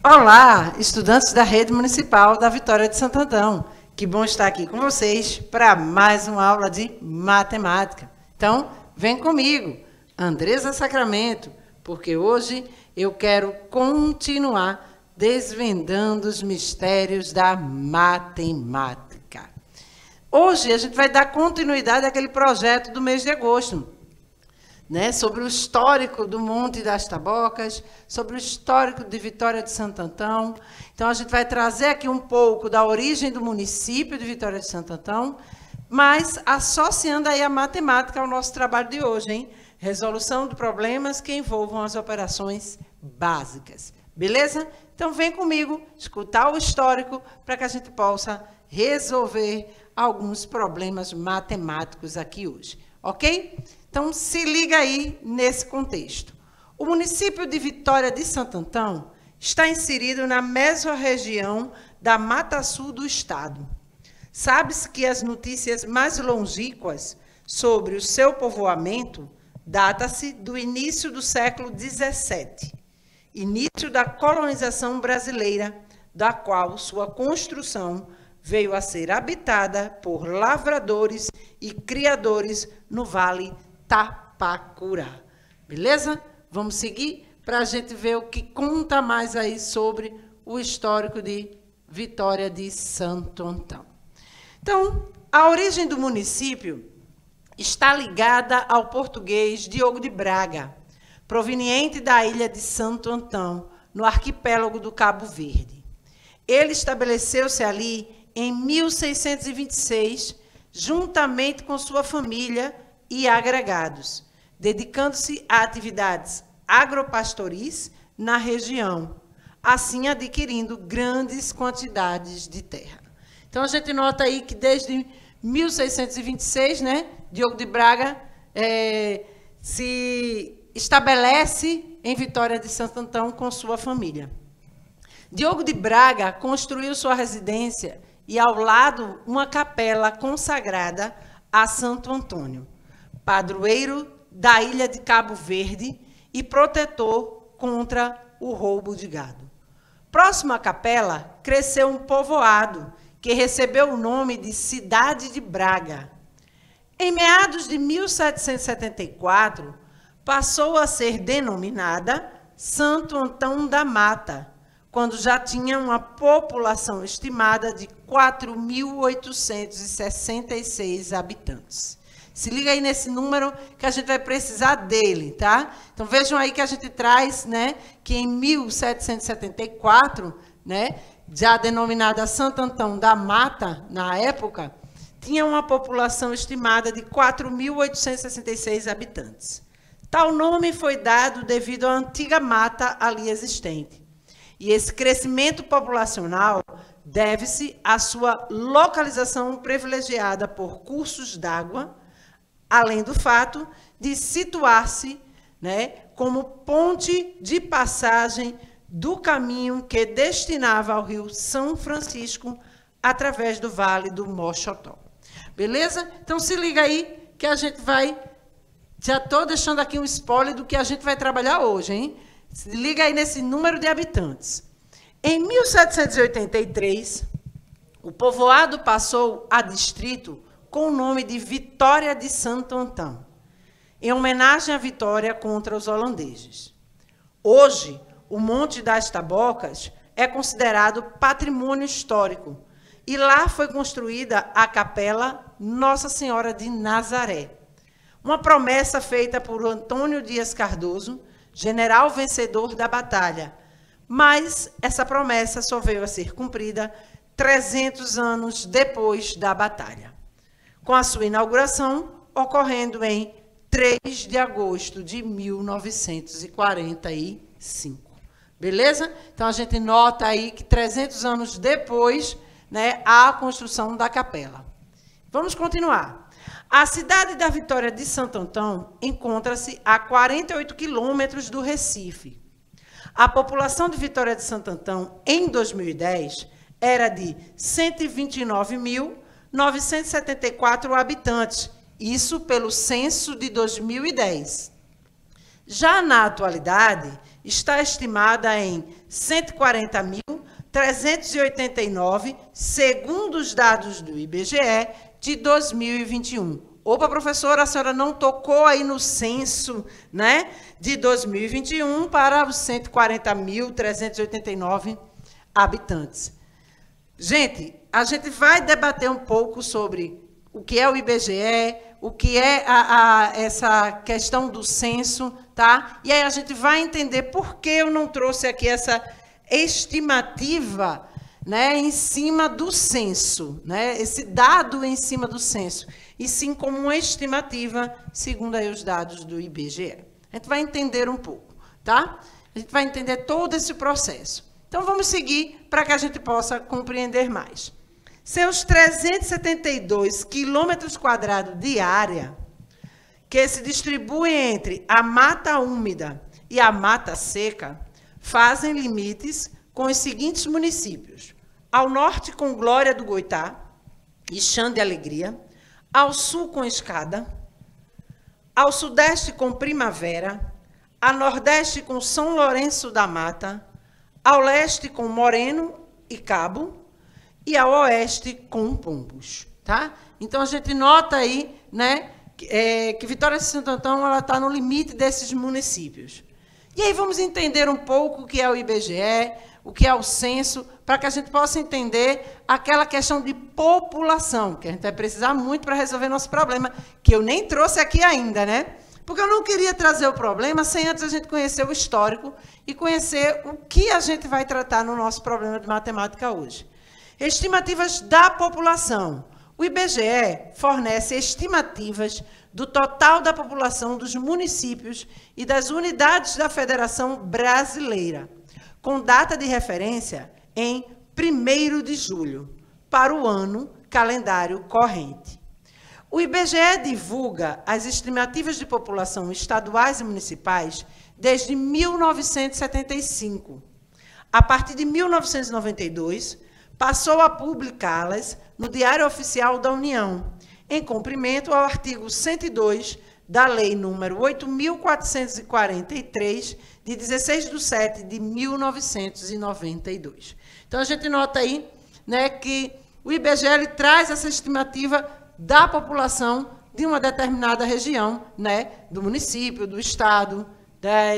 Olá, estudantes da Rede Municipal da Vitória de Santo Antão. Que bom estar aqui com vocês para mais uma aula de matemática. Então, vem comigo, Andresa Sacramento, porque hoje eu quero continuar desvendando os mistérios da matemática. Hoje a gente vai dar continuidade àquele projeto do mês de agosto, né, sobre o histórico do Monte das Tabocas, sobre o histórico de Vitória de Santo Antão. Então, a gente vai trazer aqui um pouco da origem do município de Vitória de Santo Antão, mas associando aí a matemática ao nosso trabalho de hoje, hein? Resolução de problemas que envolvam as operações básicas. Beleza? Então, vem comigo escutar o histórico para que a gente possa resolver alguns problemas matemáticos aqui hoje. Ok? Então, se liga aí nesse contexto. O município de Vitória de Santo Antão está inserido na mesorregião da Mata Sul do estado. Sabe-se que as notícias mais longínquas sobre o seu povoamento data-se do início do século XVII, início da colonização brasileira, da qual sua construção veio a ser habitada por lavradores e criadores no Vale Tapacurá. Beleza? Vamos seguir para a gente ver o que conta mais aí sobre o histórico de Vitória de Santo Antão. Então, a origem do município está ligada ao português Diogo de Braga, proveniente da ilha de Santo Antão, no arquipélago do Cabo Verde. Ele estabeleceu-se ali em 1626, juntamente com sua família e agregados, dedicando-se a atividades agropastoris na região, assim adquirindo grandes quantidades de terra. Então, a gente nota aí que desde 1626, né, Diogo de Braga se estabelece em Vitória de Santo Antão com sua família. Diogo de Braga construiu sua residência e, ao lado, uma capela consagrada a Santo Antônio, padroeiro da ilha de Cabo Verde e protetor contra o roubo de gado. Próximo à capela, cresceu um povoado que recebeu o nome de Cidade de Braga. Em meados de 1774, passou a ser denominada Santo Antão da Mata, quando já tinha uma população estimada de 4.866 habitantes. Se liga aí nesse número que a gente vai precisar dele, tá? Então, vejam aí que a gente traz, né, que em 1774, né, já denominada Santo Antão da Mata, na época, tinha uma população estimada de 4.866 habitantes. Tal nome foi dado devido à antiga mata ali existente. E esse crescimento populacional deve-se à sua localização privilegiada por cursos d'água, além do fato de situar-se, né, como ponte de passagem do caminho que destinava ao rio São Francisco através do Vale do Mochotó. Beleza? Então, se liga aí que a gente vai... Já estou deixando aqui um spoiler do que a gente vai trabalhar hoje, hein? Se liga aí nesse número de habitantes. Em 1783, o povoado passou a distrito com o nome de Vitória de Santo Antão, em homenagem à vitória contra os holandeses. Hoje, o Monte das Tabocas é considerado patrimônio histórico. E lá foi construída a Capela Nossa Senhora de Nazaré. Uma promessa feita por Antônio Dias Cardoso, general vencedor da batalha. Mas essa promessa só veio a ser cumprida 300 anos depois da batalha, com a sua inauguração ocorrendo em 3 de agosto de 1945. Beleza? Então, a gente nota aí que 300 anos depois, né, há a construção da capela. Vamos continuar. A cidade da Vitória de Santo Antão encontra-se a 48 quilômetros do Recife. A população de Vitória de Santo Antão, em 2010, era de 129.974 habitantes, isso pelo censo de 2010. Já na atualidade, está estimada em 140.389, segundo os dados do IBGE de 2021. Opa, professora, a senhora não tocou aí no censo, né, de 2021 para os 140.389 habitantes. Gente, a gente vai debater um pouco sobre o que é o IBGE, o que é essa questão do censo, tá? E aí a gente vai entender por que eu não trouxe aqui essa estimativa, né, em cima do censo, né, esse dado em cima do censo, e sim como uma estimativa, segundo aí os dados do IBGE. A gente vai entender um pouco, tá? A gente vai entender todo esse processo. Então, vamos seguir para que a gente possa compreender mais. Seus 372 quilômetros quadrados de área, que se distribuem entre a mata úmida e a mata seca, fazem limites com os seguintes municípios: ao norte com Glória do Goitá e Chã de Alegria, ao sul com Escada, ao sudeste com Primavera, a nordeste com São Lourenço da Mata, ao leste com Moreno e Cabo e ao oeste com Pombos, tá? Então a gente nota aí, né, que Vitória de Santo Antão ela está no limite desses municípios. E aí vamos entender um pouco o que é o IBGE, o que é o censo, para que a gente possa entender aquela questão de população, que a gente vai precisar muito para resolver nosso problema, que eu nem trouxe aqui ainda, né? Porque eu não queria trazer o problema sem antes a gente conhecer o histórico e conhecer o que a gente vai tratar no nosso problema de matemática hoje. Estimativas da população. O IBGE fornece estimativas do total da população dos municípios e das unidades da Federação Brasileira, com data de referência em 1º de julho, para o ano calendário corrente. O IBGE divulga as estimativas de população estaduais e municipais desde 1975. A partir de 1992, passou a publicá-las no Diário Oficial da União, em cumprimento ao artigo 102 da Lei nº 8.443, de 16/7 de 1992. Então, a gente nota aí, né, que o IBGE ele traz essa estimativa da população de uma determinada região, né, do município, do estado,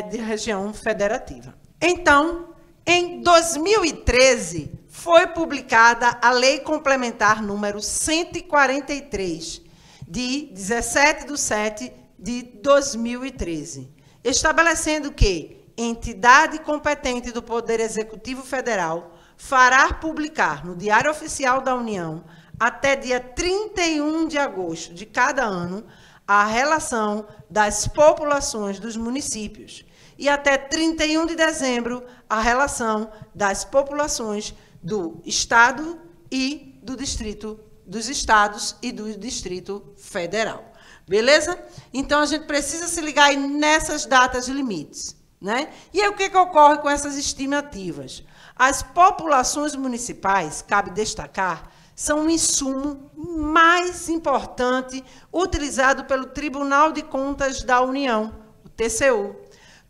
de região federativa. Então, em 2013, foi publicada a Lei Complementar número 143, de 17/7 de 2013, estabelecendo que entidade competente do Poder Executivo Federal fará publicar no Diário Oficial da União, até dia 31 de agosto de cada ano, a relação das populações dos municípios e até 31 de dezembro a relação das populações do Estado e do Distrito, dos Estados e do Distrito Federal. Beleza? Então, a gente precisa se ligar aí nessas datas limites, né? E aí, o que ocorre com essas estimativas? As populações municipais, cabe destacar, são o insumo mais importante utilizado pelo Tribunal de Contas da União, o TCU,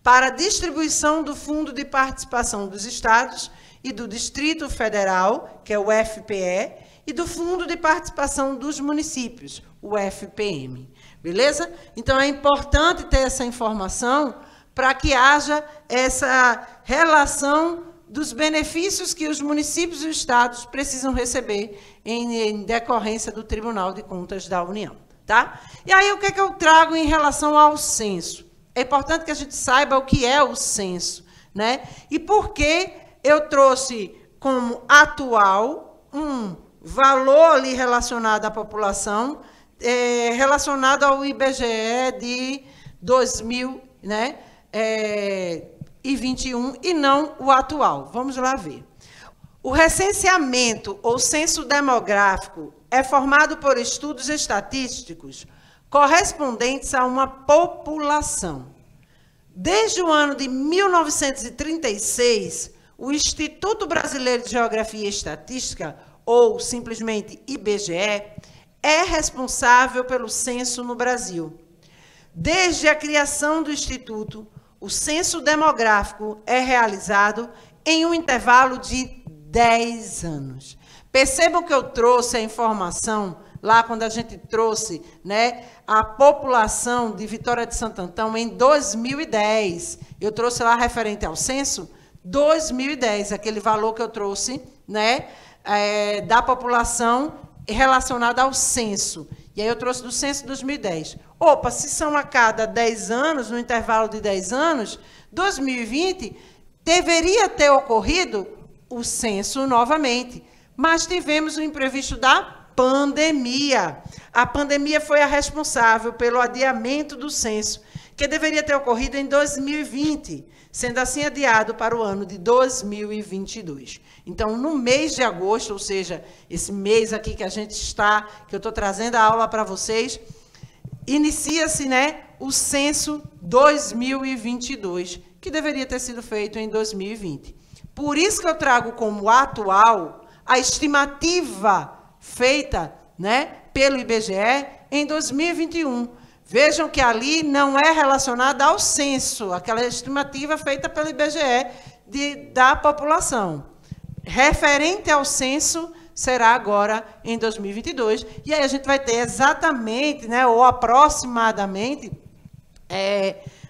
para a distribuição do Fundo de Participação dos Estados e do Distrito Federal, que é o FPE, e do Fundo de Participação dos Municípios, o FPM. Beleza? Então, é importante ter essa informação para que haja essa relação dos benefícios que os municípios e os estados precisam receber em decorrência do Tribunal de Contas da União. Tá? E aí, o que é que eu trago em relação ao censo? É importante que a gente saiba o que é o censo, né? E por que eu trouxe como atual um valor ali relacionado à população, relacionado ao IBGE de 2021 e não o atual. Vamos lá ver. O recenseamento ou censo demográfico é formado por estudos estatísticos correspondentes a uma população. Desde o ano de 1936, o Instituto Brasileiro de Geografia e Estatística, ou simplesmente IBGE, é responsável pelo censo no Brasil. Desde a criação do Instituto, o censo demográfico é realizado em um intervalo de 10 anos. Percebam que eu trouxe a informação lá quando a gente trouxe, né, a população de Vitória de Santo Antão em 2010. Eu trouxe lá referente ao censo 2010, aquele valor que eu trouxe, né, da população relacionada ao censo. E aí eu trouxe do censo 2010. Opa, se são a cada 10 anos, no intervalo de 10 anos, 2020 deveria ter ocorrido o censo novamente. Mas tivemos o imprevisto da pandemia. A pandemia foi a responsável pelo adiamento do censo, que deveria ter ocorrido em 2020, sendo assim adiado para o ano de 2022. Então, no mês de agosto, ou seja, esse mês aqui que a gente está, que eu estou trazendo a aula para vocês, inicia-se, né, o censo 2022, que deveria ter sido feito em 2020. Por isso que eu trago como atual a estimativa feita, né, pelo IBGE em 2021. Vejam que ali não é relacionada ao censo, aquela estimativa feita pelo IBGE da população. Referente ao censo, será agora em 2022. E aí a gente vai ter exatamente, né, ou aproximadamente,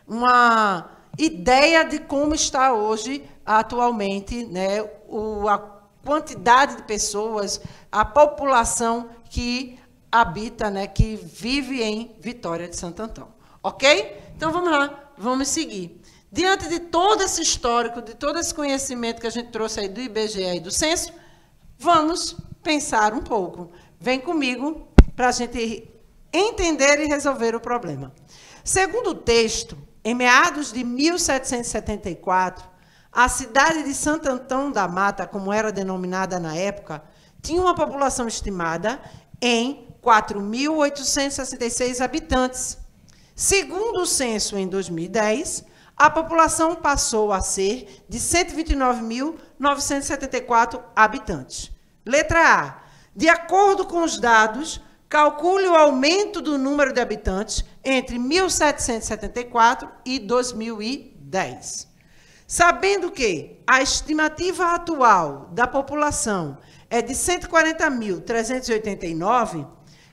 uma ideia de como está hoje, atualmente, né, a quantidade de pessoas, a população que habita, né, que vive em Vitória de Santo Antão. Ok? Então, vamos lá, vamos seguir. Diante de todo esse histórico, de todo esse conhecimento que a gente trouxe aí do IBGE e do censo, vamos pensar um pouco. Vem comigo para a gente entender e resolver o problema. Segundo o texto, em meados de 1774, a cidade de Santo Antão da Mata, como era denominada na época, tinha uma população estimada em 4.866 habitantes. Segundo o censo, em 2010, a população passou a ser de 129.974 habitantes. Letra A. De acordo com os dados, calcule o aumento do número de habitantes entre 1774 e 2010. Sabendo que a estimativa atual da população é de 140.389,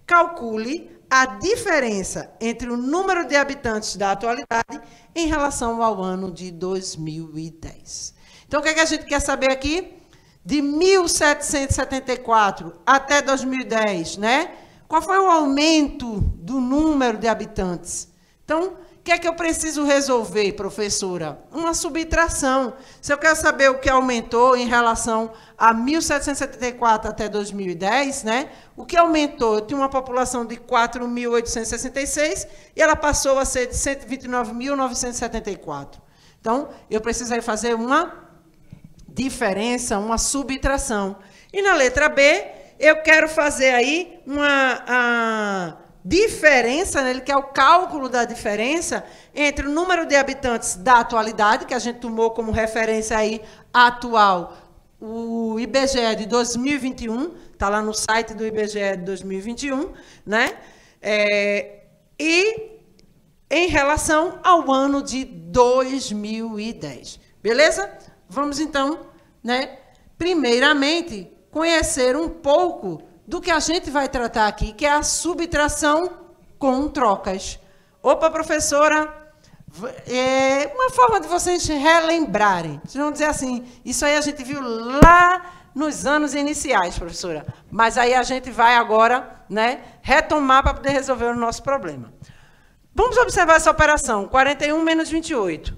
calcule a diferença entre o número de habitantes da atualidade em relação ao ano de 2010. Então, o que é que a gente quer saber aqui? De 1774 até 2010, né? Qual foi o aumento do número de habitantes? Então, o que é que eu preciso resolver, professora? Uma subtração. Se eu quero saber o que aumentou em relação a 1774 até 2010, né? O que aumentou? Eu tinha uma população de 4.866 e ela passou a ser de 129.974. Então, eu preciso fazer uma diferença, uma subtração. E na letra B, eu quero fazer aí uma diferença, né, que é o cálculo da diferença entre o número de habitantes da atualidade, que a gente tomou como referência aí atual, o IBGE de 2021, está lá no site do IBGE de 2021, né? E em relação ao ano de 2010. Beleza? Vamos, então, né, primeiramente, conhecer um pouco do que a gente vai tratar aqui, que é a subtração com trocas. Opa, professora, É uma forma de vocês relembrarem. Vocês vão dizer assim, isso aí a gente viu lá nos anos iniciais, professora. Mas aí a gente vai agora, né, retomar para poder resolver o nosso problema. Vamos observar essa operação, 41 menos 28.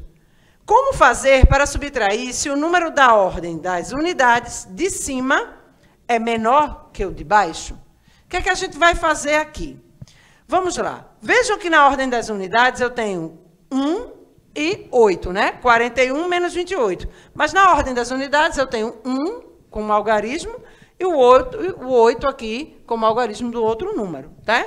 Como fazer para subtrair se o número da ordem das unidades de cima é menor que o de baixo? O que é que a gente vai fazer aqui? Vamos lá. Vejam que na ordem das unidades eu tenho 1 e 8, né? 41 menos 28. Mas na ordem das unidades eu tenho 1 como algarismo e o 8 aqui como algarismo do outro número, tá?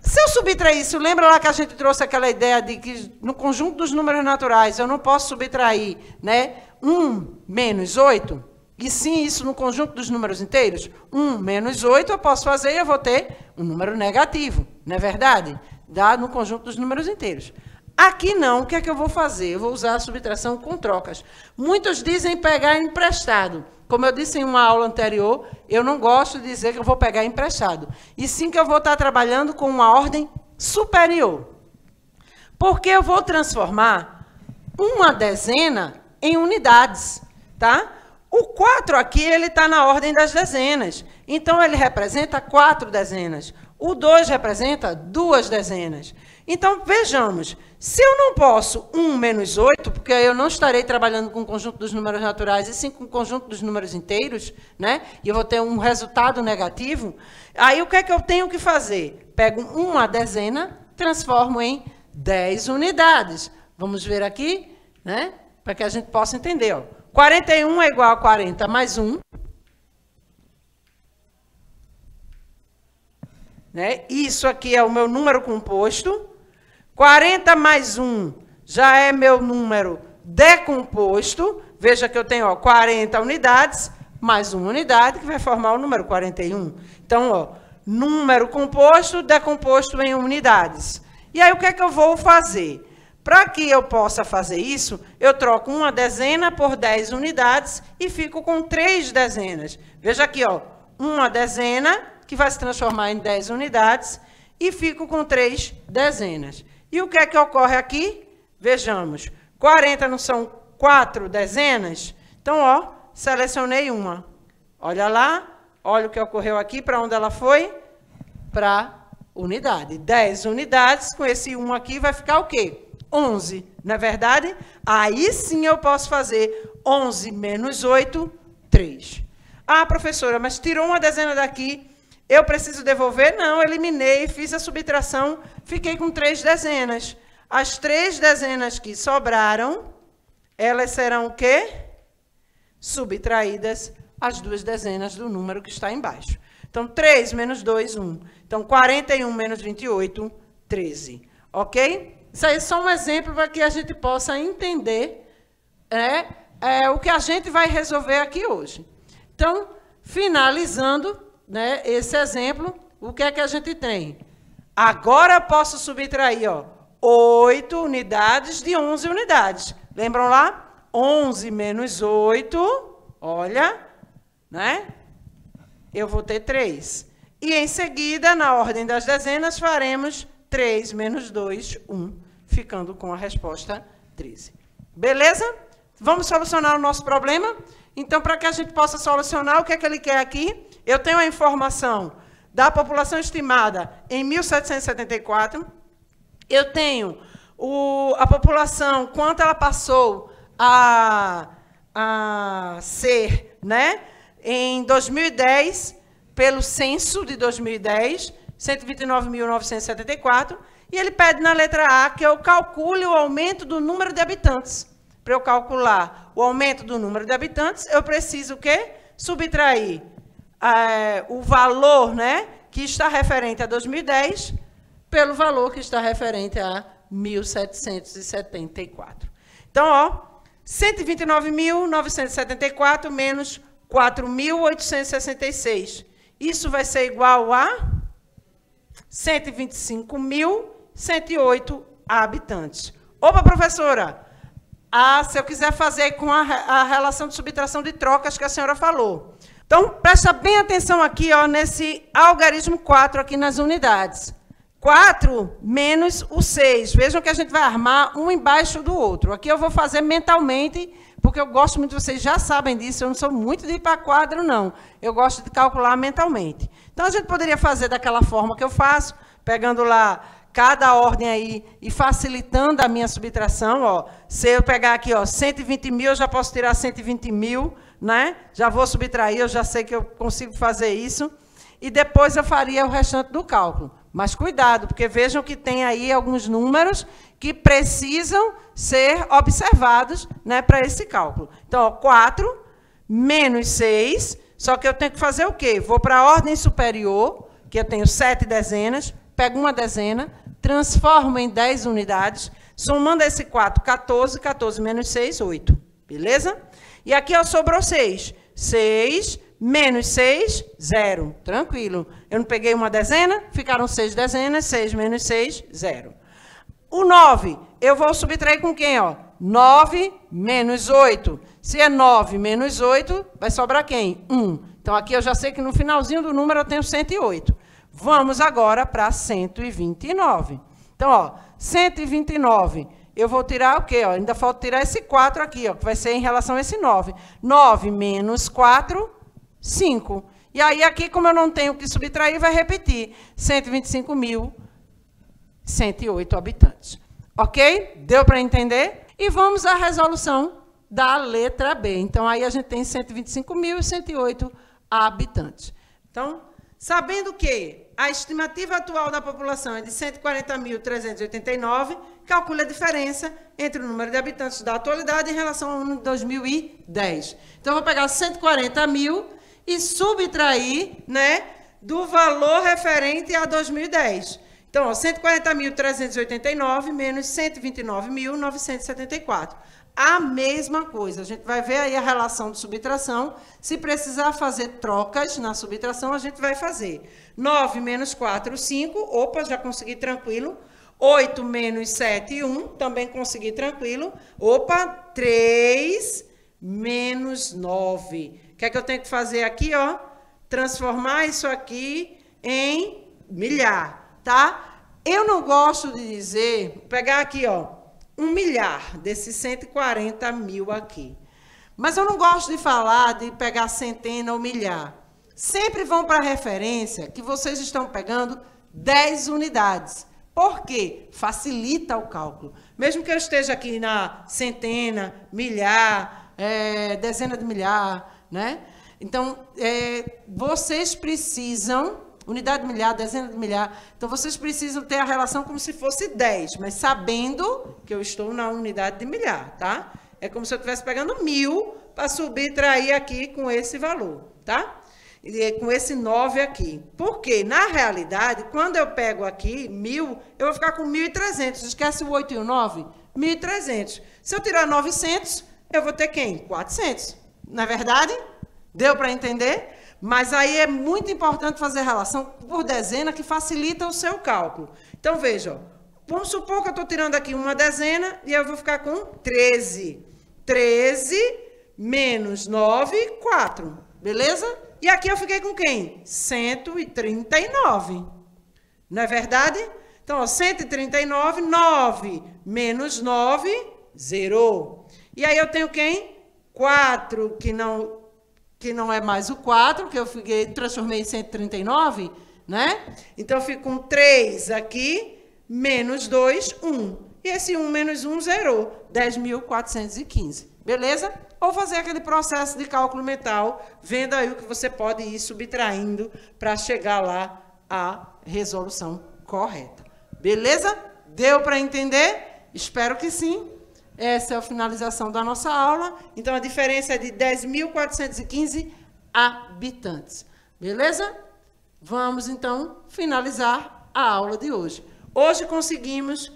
Se eu subtrair isso, lembra lá que a gente trouxe aquela ideia de que no conjunto dos números naturais eu não posso subtrair, né, 1 menos 8? E sim, isso no conjunto dos números inteiros? 1 menos 8 eu posso fazer e eu vou ter um número negativo, não é verdade? Dá no conjunto dos números inteiros. Aqui não, o que é que eu vou fazer? Eu vou usar a subtração com trocas. Muitos dizem pegar emprestado. Como eu disse em uma aula anterior, eu não gosto de dizer que eu vou pegar emprestado. E sim que eu vou estar trabalhando com uma ordem superior. Porque eu vou transformar uma dezena em unidades, tá? O 4 aqui, ele está na ordem das dezenas. Então, ele representa 4 dezenas. O 2 representa 2 dezenas. Então, vejamos. Se eu não posso 1 menos 8, porque eu não estarei trabalhando com o conjunto dos números naturais, e sim com o conjunto dos números inteiros, né? E eu vou ter um resultado negativo, aí o que é que eu tenho que fazer? Pego uma dezena, transformo em 10 unidades. Vamos ver aqui, né? Para que a gente possa entender, ó. 41 é igual a 40 mais 1. Né? Isso aqui é o meu número composto. 40 mais 1 já é meu número decomposto. Veja que eu tenho, ó, 40 unidades mais uma unidade, que vai formar o número 41. Então, ó, número composto decomposto em unidades. E aí, o que é que eu vou fazer? Para que eu possa fazer isso, eu troco uma dezena por 10 unidades e fico com 3 dezenas. Veja aqui, ó, uma dezena, que vai se transformar em 10 unidades, e fico com 3 dezenas. E o que é que ocorre aqui? Vejamos, 40 não são 4 dezenas? Então, ó, selecionei uma. Olha lá, olha o que ocorreu aqui, para onde ela foi? Para unidade. 10 unidades, com esse 1 aqui, vai ficar o quê? 11, não é verdade? Aí sim eu posso fazer 11 menos 8, 3. Ah, professora, mas tirou uma dezena daqui, eu preciso devolver? Não, eliminei, fiz a subtração, fiquei com 3 dezenas. As 3 dezenas que sobraram, elas serão o quê? Subtraídas as 2 dezenas do número que está embaixo. Então, 3 menos 2, 1. Então, 41 menos 28, 13. Ok? Isso aí é só um exemplo para que a gente possa entender o que a gente vai resolver aqui hoje. Então, finalizando, né, esse exemplo, o que é que a gente tem? Agora eu posso subtrair, ó, 8 unidades de 11 unidades. Lembram lá? 11 menos 8, olha, né? Eu vou ter 3. E, em seguida, na ordem das dezenas, faremos 3 menos 2, 1, ficando com a resposta 13. Beleza? Vamos solucionar o nosso problema? Então, para que a gente possa solucionar, o que é que ele quer aqui? Eu tenho a informação da população estimada em 1774. Eu tenho a população, quanto ela passou a ser, né, em 2010, pelo censo de 2010, 129.974, e ele pede na letra A que eu calcule o aumento do número de habitantes. Para eu calcular o aumento do número de habitantes, eu preciso o quê? Subtrair o valor, né, que está referente a 2010 pelo valor que está referente a 1774. Então, ó, 129.974 menos 4.866. Isso vai ser igual a 125.108 habitantes. Opa, professora! Se eu quiser fazer com a relação de subtração de trocas que a senhora falou. Então, presta bem atenção aqui, ó, nesse algarismo 4 aqui nas unidades. 4 menos o 6. Vejam que a gente vai armar um embaixo do outro. Aqui eu vou fazer mentalmente, porque eu gosto muito, vocês já sabem disso, eu não sou muito de ir para quadro, não. Eu gosto de calcular mentalmente. Então, a gente poderia fazer daquela forma que eu faço, pegando lá cada ordem aí e facilitando a minha subtração. Ó. Se eu pegar aqui, ó, 120 mil, eu já posso tirar 120 mil, né? Já vou subtrair, eu já sei que eu consigo fazer isso. E depois eu faria o restante do cálculo. Mas cuidado, porque vejam que tem aí alguns números que precisam ser observados, né, para esse cálculo. Então, ó, 4 menos 6, só que eu tenho que fazer o quê? Vou para a ordem superior, que eu tenho 7 dezenas, pego uma dezena, transformo em 10 unidades, somando esse 4, 14, 14 menos 6, 8. Beleza? E aqui ó, sobrou 6. 6 menos 6, 0. Tranquilo. Eu não peguei uma dezena, ficaram 6 dezenas, 6 menos 6, 0. O 9, eu vou subtrair com quem? Ó? 9 menos 8. Se é 9 menos 8, vai sobrar quem? 1. Então, aqui eu já sei que no finalzinho do número eu tenho 108. Vamos agora para 129. Então, ó, 129, eu vou tirar o quê? Ó, ainda falta tirar esse 4 aqui, ó, que vai ser em relação a esse 9. 9 menos 4, 5. E aí, aqui, como eu não tenho que subtrair, vai repetir. 125.108 habitantes. Ok? Deu para entender? E vamos à resolução da letra B. Então, aí a gente tem 125.108 habitantes. Então, sabendo que a estimativa atual da população é de 140.389, calcule a diferença entre o número de habitantes da atualidade em relação ao ano de 2010. Então, eu vou pegar 140 mil e subtrair, né, do valor referente a 2010. Então, 140.389 menos 129.974. A mesma coisa. A gente vai ver aí a relação de subtração. Se precisar fazer trocas na subtração, a gente vai fazer. 9 menos 4, 5. Opa, já consegui tranquilo. 8 menos 7, 1. Também consegui tranquilo. Opa, 3 menos 9. O que é que eu tenho que fazer aqui, ó? Transformar isso aqui em milhar, tá? Eu não gosto de dizer, pegar aqui, ó, 1 milhar desses 140 mil aqui. Mas eu não gosto de falar de pegar centena ou milhar. Sempre vão para a referência que vocês estão pegando 10 unidades. Por quê? Facilita o cálculo. Mesmo que eu esteja aqui na centena, milhar, dezena de milhar, né? Então, vocês precisam, unidade de milhar, dezena de milhar, então vocês precisam ter a relação como se fosse 10, mas sabendo que eu estou na unidade de milhar, tá? É como se eu estivesse pegando 1000 para subtrair aqui com esse valor, tá? E com esse 9 aqui. Porque, na realidade, quando eu pego aqui 1000, eu vou ficar com 1.300. Esquece o 8 e o 9? 1.300. Se eu tirar 900, eu vou ter quem? 400. Não é verdade? Deu para entender? Mas aí é muito importante fazer relação por dezena, que facilita o seu cálculo. Então, veja, ó, vamos supor que eu estou tirando aqui uma dezena e eu vou ficar com 13. 13 menos 9, 4. Beleza? E aqui eu fiquei com quem? 139. Não é verdade? Então, ó, 139, 9 menos 9, 0. E aí eu tenho quem? 4, que não é mais o 4, que eu transformei em 139, né? Então, eu fico com 3 aqui, menos 2, 1. E esse 1 menos 1 zerou, 10.415. Beleza? Ou fazer aquele processo de cálculo mental, vendo aí o que você pode ir subtraindo para chegar lá à resolução correta. Beleza? Deu para entender? Espero que sim. Essa é a finalização da nossa aula. Então, a diferença é de 10.415 habitantes. Beleza? Vamos, então, finalizar a aula de hoje. Hoje conseguimos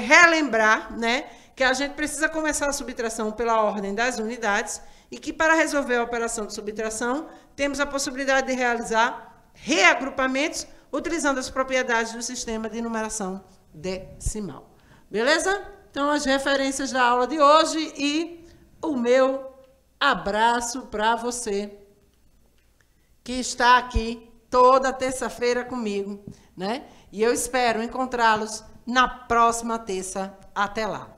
relembrar, né, que a gente precisa começar a subtração pela ordem das unidades e que, para resolver a operação de subtração, temos a possibilidade de realizar reagrupamentos utilizando as propriedades do sistema de numeração decimal. Beleza? Então, as referências da aula de hoje e o meu abraço para você que está aqui toda terça-feira comigo, né? E eu espero encontrá-los na próxima terça. Até lá.